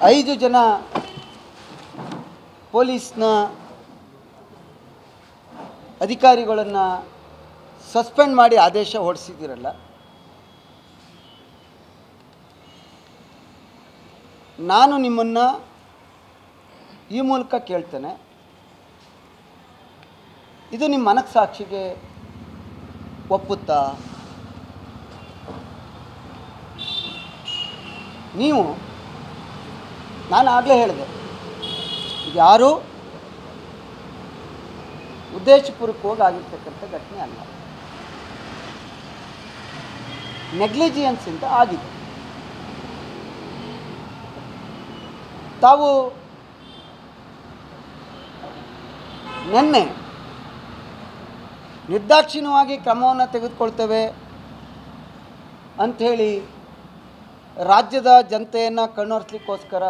5 ಜನ ಪೊಲೀಸ್ನ ಅಧಿಕಾರಿಗಳನ್ನು ಸಸ್ಪೆಂಡ್ ಮಾಡಿ ಆದೇಶ ಹೊರಡಿಸಿದ್ದೀರಲ್ಲ, ನಾನು ನಿಮ್ಮನ್ನು ಈ ಮೂಲಕ ಕೇಳ್ತೇನೆ, ಇದು ನಿಮ್ಮ ಮನಸ್ಸಾಕ್ಷಿಗೆ ಒಪ್ಪುತ್ತಾ? ನೀವು, ನಾನು ಆಗಲೇ ಹೇಳಿದೆ, ಯಾರೂ ಉದ್ದೇಶಪೂರ್ವಕವಾಗಿ ಆಗಿರ್ತಕ್ಕಂಥ ಘಟನೆ ಅಲ್ಲ, ನೆಗ್ಲಿಜಿಯನ್ಸಿಂದ ಆಗಿದೆ. ತಾವು ನಿನ್ನೆ ನಿರ್ದಾಕ್ಷಿಣ್ಯವಾಗಿ ಕ್ರಮವನ್ನು ತೆಗೆದುಕೊಳ್ತೇವೆ ಅಂಥೇಳಿ ರಾಜ್ಯದ ಜನತೆಯನ್ನು ಕಣ್ಣೊರೆಸ್ಲಿಕ್ಕೋಸ್ಕರ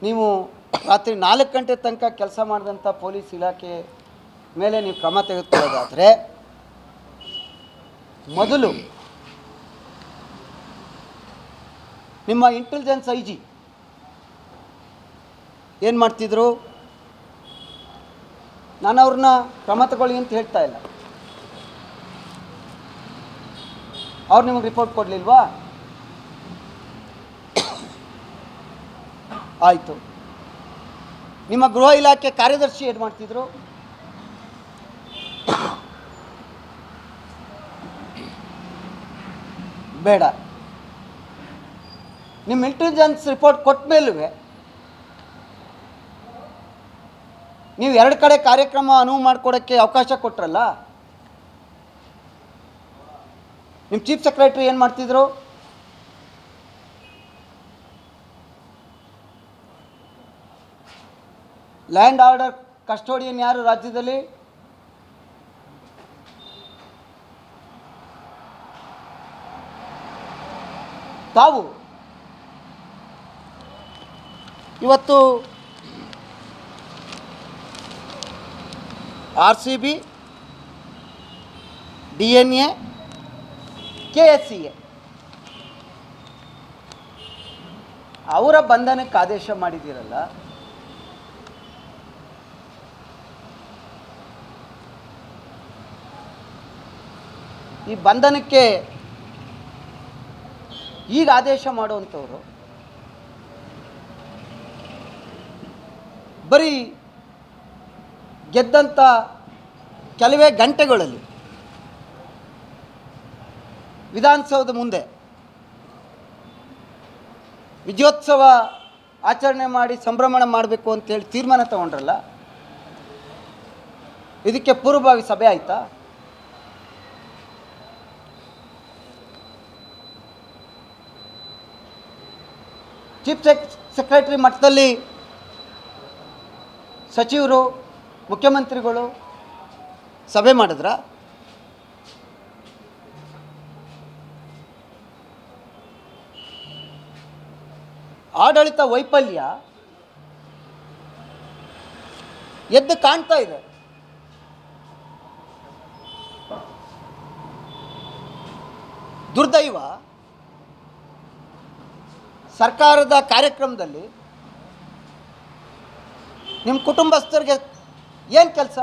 ನೀವು ರಾತ್ರಿ 4 ಗಂಟೆ ತನಕ ಕೆಲಸ ಮಾಡಿದಂಥ ಪೊಲೀಸ್ ಇಲಾಖೆ ಮೇಲೆ ನೀವು ಕ್ರಮ ತೆಗೆದುಕೊಳ್ಳೋದಾದರೆ, ಮೊದಲು ನಿಮ್ಮ ಇಂಟೆಲಿಜೆನ್ಸ್ IG ಏನು ಮಾಡ್ತಿದ್ರು? ನಾನು ಅವ್ರನ್ನ ಕ್ರಮ ತಗೊಳ್ಳಿ ಅಂತ ಹೇಳ್ತಾ ಇಲ್ಲ, ಅವ್ರು ನಿಮಗೆ ರಿಪೋರ್ಟ್ ಕೊಡಲಿಲ್ವಾ? ಆಯಿತು. ನಿಮ್ಮ ಗೃಹ ಇಲಾಖೆ ಕಾರ್ಯದರ್ಶಿ ಏನು ಮಾಡ್ತಿದ್ರು? ಬೇಡ, ನಿಮ್ಮ ಇಂಟೆಲಿಜೆನ್ಸ್ ರಿಪೋರ್ಟ್ ಕೊಟ್ಟ ಮೇಲೂ ನೀವು 2 ಕಡೆ ಕಾರ್ಯಕ್ರಮ ಅನುವು ಮಾಡಿಕೊಡೋಕ್ಕೆ ಅವಕಾಶ ಕೊಟ್ರಲ್ಲ, ನಿಮ್ಮ ಚೀಫ್ ಸೆಕ್ರೆಟರಿ ಏನು ಮಾಡ್ತಿದ್ರು? ಲ್ಯಾಂಡ್ ಆರ್ಡರ್ ಕಸ್ಟೋಡಿಯನ್ ಯಾರು ರಾಜ್ಯದಲ್ಲಿ? ತಾವು ಇವತ್ತು RCB, DNA, KSCA ಅವರ ಬಂಧನಕ್ಕೆ ಆದೇಶ ಮಾಡಿದ್ದೀರಲ್ಲ, ಈ ಬಂಧನಕ್ಕೆ ಈಗ ಆದೇಶ ಮಾಡುವಂಥವ್ರು ಬರೀ ಗೆದ್ದಂಥ ಕೆಲವೇ ಗಂಟೆಗಳಲ್ಲಿ ವಿಧಾನಸೌಧದ ಮುಂದೆ ವಿಜಯೋತ್ಸವ ಆಚರಣೆ ಮಾಡಿ ಸಂಭ್ರಮಣ ಮಾಡಬೇಕು ಅಂತೇಳಿ ತೀರ್ಮಾನ ತಗೊಂಡ್ರಲ್ಲ, ಇದಕ್ಕೆ ಪೂರ್ವಭಾವಿ ಸಭೆ ಆಯಿತಾ? ಚೀಫ್ ಸೆಕ್ರೆಟರಿ ಮಟ್ಟದಲ್ಲಿ ಸಚಿವರು, ಮುಖ್ಯಮಂತ್ರಿಗಳು ಸಭೆ ಮಾಡಿದ್ರ? ಆಡಳಿತ ವೈಫಲ್ಯ ಎದ್ದು ಕಾಣ್ತಾ ಇದೆ. ದುರ್ದೈವ, ಸರ್ಕಾರದ ಕಾರ್ಯಕ್ರಮದಲ್ಲಿ ನಿಮ್ಮ ಕುಟುಂಬಸ್ಥರಿಗೆ ಏನು ಕೆಲಸ?